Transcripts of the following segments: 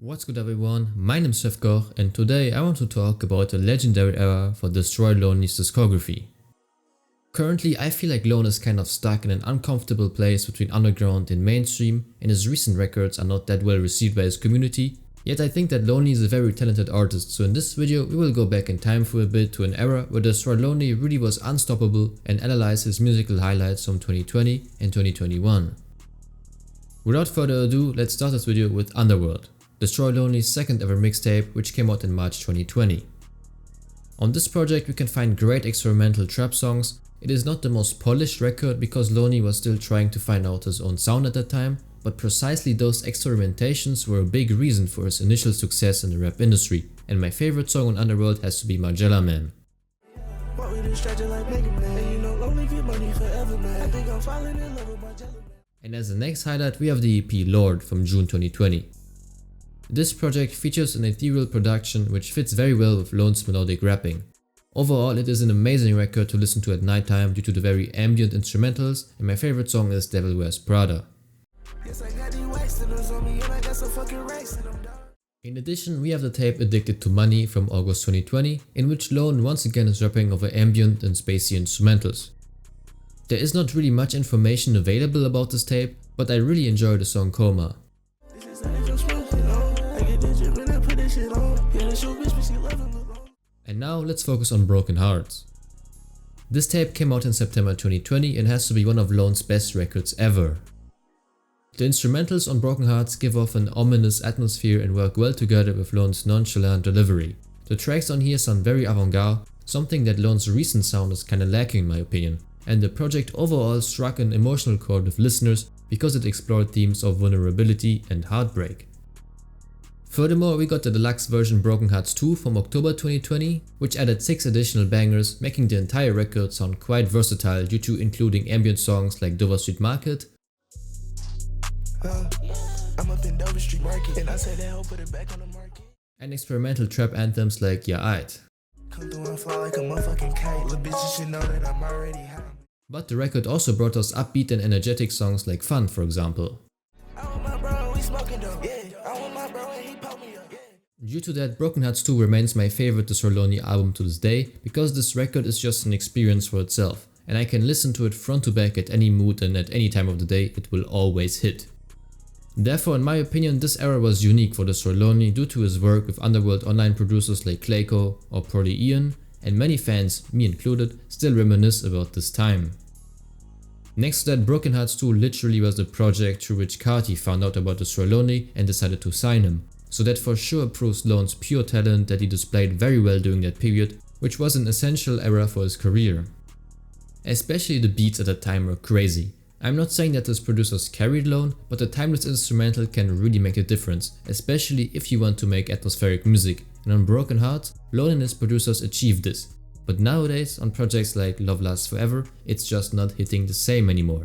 What's good everyone, my name is Chefkoch and today I want to talk about the legendary era for Destroy Lonely's discography. Currently I feel like Lone is kind of stuck in an uncomfortable place between underground and mainstream, and his recent records are not that well received by his community, yet I think that Lonely is a very talented artist, so in this video we will go back in time for a bit to an era where Destroy Lonely really was unstoppable and analyze his musical highlights from 2020 and 2021. Without further ado, let's start this video with Underworld, Destroy Lonely's second ever mixtape, which came out in March 2020. On this project we can find great experimental trap songs. It is not the most polished record because Lonely was still trying to find out his own sound at that time, but precisely those experimentations were a big reason for his initial success in the rap industry, and my favorite song on Underworld has to be Magella Man. And as the next highlight we have the EP Lord from June 2020. This project features an ethereal production which fits very well with Lone's melodic rapping. Overall it is an amazing record to listen to at nighttime due to the very ambient instrumentals, and my favorite song is Devil Wears Prada. In addition we have the tape Addicted to Money from August 2020, in which Lone once again is rapping over ambient and spacey instrumentals. There is not really much information available about this tape, but I really enjoy the song Coma. And now let's focus on Broken Hearts. This tape came out in September 2020 and has to be one of Lone's best records ever. The instrumentals on Broken Hearts give off an ominous atmosphere and work well together with Lone's nonchalant delivery. The tracks on here sound very avant-garde, something that Lone's recent sound is kinda lacking in my opinion, and the project overall struck an emotional chord with listeners because it explored themes of vulnerability and heartbreak. Furthermore, we got the deluxe version Broken Hearts 2 from October 2020, which added 6 additional bangers, making the entire record sound quite versatile due to including ambient songs like Dover Street Market, and experimental trap anthems like Ight. But the record also brought us upbeat and energetic songs like Fun, for example. Due to that, Broken Hearts 2 remains my favorite Destroy Lonely album to this day, because this record is just an experience for itself, and I can listen to it front to back at any mood and at any time of the day, it will always hit. Therefore, in my opinion, this era was unique for Destroy Lonely due to his work with Underworld online producers like Chefkoch or Prolly Ian, and many fans, me included, still reminisce about this time. Next to that, Broken Hearts 2 literally was the project through which Carti found out about Destroy Lonely and decided to sign him. So that for sure proves Lone's pure talent that he displayed very well during that period, which was an essential era for his career. Especially the beats at that time were crazy. I'm not saying that his producers carried Lone, but the timeless instrumental can really make a difference, especially if you want to make atmospheric music, and on Broken Heart, Lone and his producers achieved this. But nowadays, on projects like Love Lasts Forever, it's just not hitting the same anymore.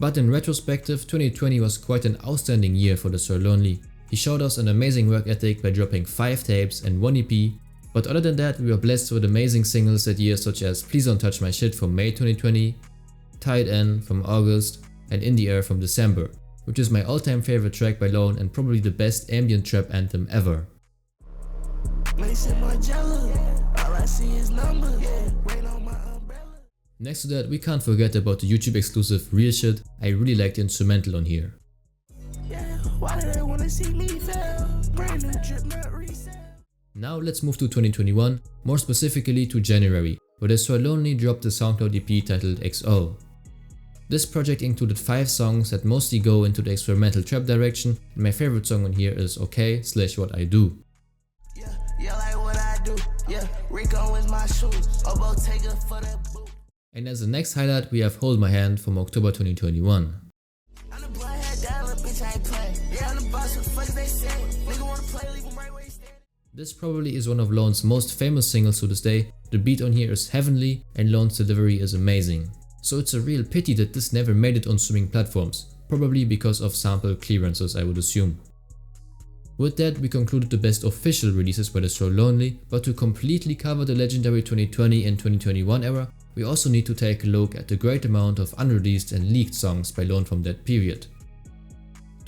But in retrospective, 2020 was quite an outstanding year for Destroy Lonely. He showed us an amazing work ethic by dropping 5 tapes and 1 EP, but other than that we were blessed with amazing singles that year such as Please Don't Touch My Shit from May 2020, Tied N from August, and In the Air from December, which is my all-time favorite track by Lone and probably the best ambient trap anthem ever. Next to that, we can't forget about the YouTube exclusive Real Shit. I really like the instrumental on here. Now let's move to 2021, more specifically to January, where Destroy Lonely dropped the SoundCloud EP titled XO. This project included 5 songs that mostly go into the experimental trap direction, and my favorite song on here is OK/What I Do. And as the next highlight we have Hold My Hand from October 2021. This probably is one of Lone's most famous singles to this day. The beat on here is heavenly and Lone's delivery is amazing. So it's a real pity that this never made it on streaming platforms, probably because of sample clearances I would assume. With that we concluded the best official releases by Destroy Lonely, but to completely cover the legendary 2020 and 2021 era, we also need to take a look at the great amount of unreleased and leaked songs by Lone from that period.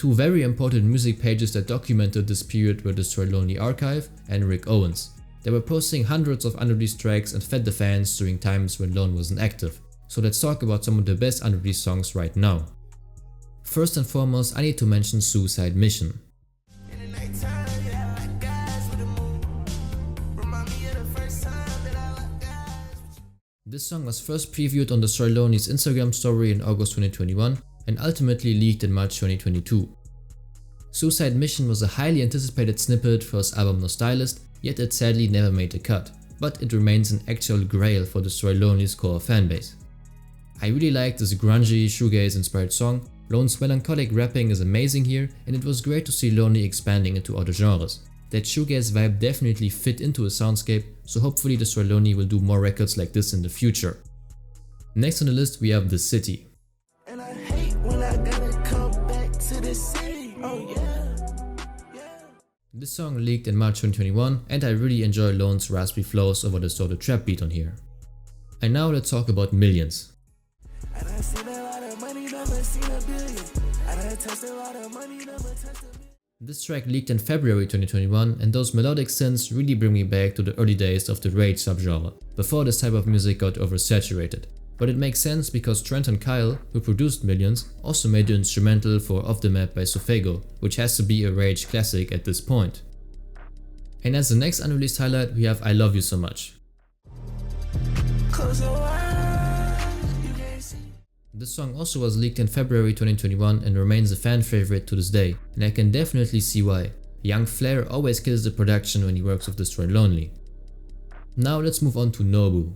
Two very important music pages that documented this period were the Slayworld archive and Rick Owens. They were posting hundreds of unreleased tracks and fed the fans during times when Lone wasn't active. So let's talk about some of the best unreleased songs right now. First and foremost, I need to mention Suicide Mission. This song was first previewed on the Slayworld's Instagram story in August 2021 and ultimately leaked in March 2022. Suicide Mission was a highly anticipated snippet for his album No Stylist, yet it sadly never made the cut, but it remains an actual grail for the Slayworld's core fanbase. I really like this grungy, shoegaze inspired song. Lone's melancholic rapping is amazing here, and it was great to see Lonely expanding into other genres. That shoegaze vibe definitely fit into his soundscape, so hopefully the Slayworld will do more records like this in the future. Next on the list we have The City. And I hate when I gotta come back to the city. Oh yeah. This song leaked in March 2021 and I really enjoy Lone's raspy flows over the sort of trap beat on here. And now let's talk about Millions. And I seen a lot of money, never seen a billion. And I touched a lot of money, never touched a billion. This track leaked in February 2021 and those melodic synths really bring me back to the early days of the rage subgenre, before this type of music got oversaturated. But it makes sense because Trent and Kyle, who produced Millions, also made the instrumental for Off the Map by Sufego, which has to be a rage classic at this point. And as the next unreleased highlight we have I Love You So Much. This song also was leaked in February 2021 and remains a fan favorite to this day, and I can definitely see why. Young Flair always kills the production when he works with Destroy Lonely. Now let's move on to Nobu.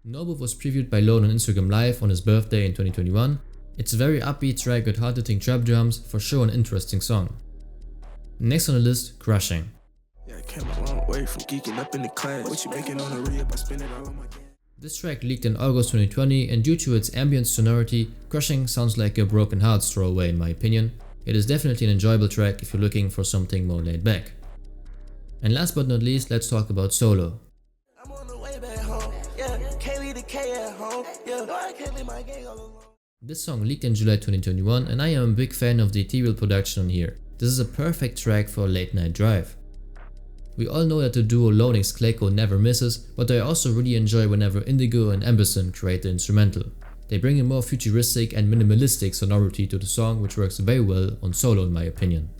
Nobu was previewed by Lone on Instagram Live on his birthday in 2021. It's a very upbeat track with hard-hitting trap drums, for sure an interesting song. Next on the list, Crushing. Came a long way from geeking up in the class. What you making on the re-up? I spend it all on my gas. This track leaked in August 2020 and due to its ambient sonority, Crushing sounds like a Broken Hearts throwaway in my opinion. It is definitely an enjoyable track if you're looking for something more laid back. And last but not least, let's talk about Solo. I'm on the way back home. Yeah, can't leave the K at home. Yeah, no, I can't leave my gang all alone. This song leaked in July 2021 and I am a big fan of the ethereal production on here. This is a perfect track for a late night drive. We all know that the duo Lone x Clayco never misses, but I also really enjoy whenever Indigo and Amberson create the instrumental. They bring a more futuristic and minimalistic sonority to the song, which works very well on Solo in my opinion.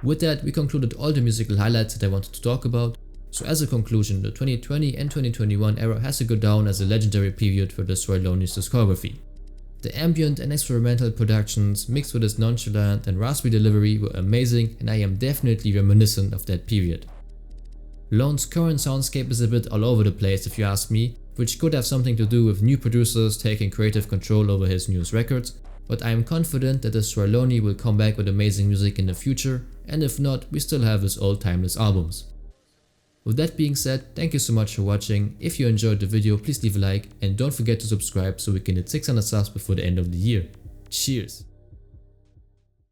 With that, we concluded all the musical highlights that I wanted to talk about. So as a conclusion, the 2020 and 2021 era has to go down as a legendary period for the Slayworld's discography. The ambient and experimental productions mixed with its nonchalant and raspy delivery were amazing, and I am definitely reminiscent of that period. Lone's current soundscape is a bit all over the place if you ask me, which could have something to do with new producers taking creative control over his newest records, but I am confident that the Slayworld will come back with amazing music in the future, and if not, we still have his old timeless albums. With that being said, thank you so much for watching. If you enjoyed the video, please leave a like and don't forget to subscribe so we can hit 600 subs before the end of the year. Cheers!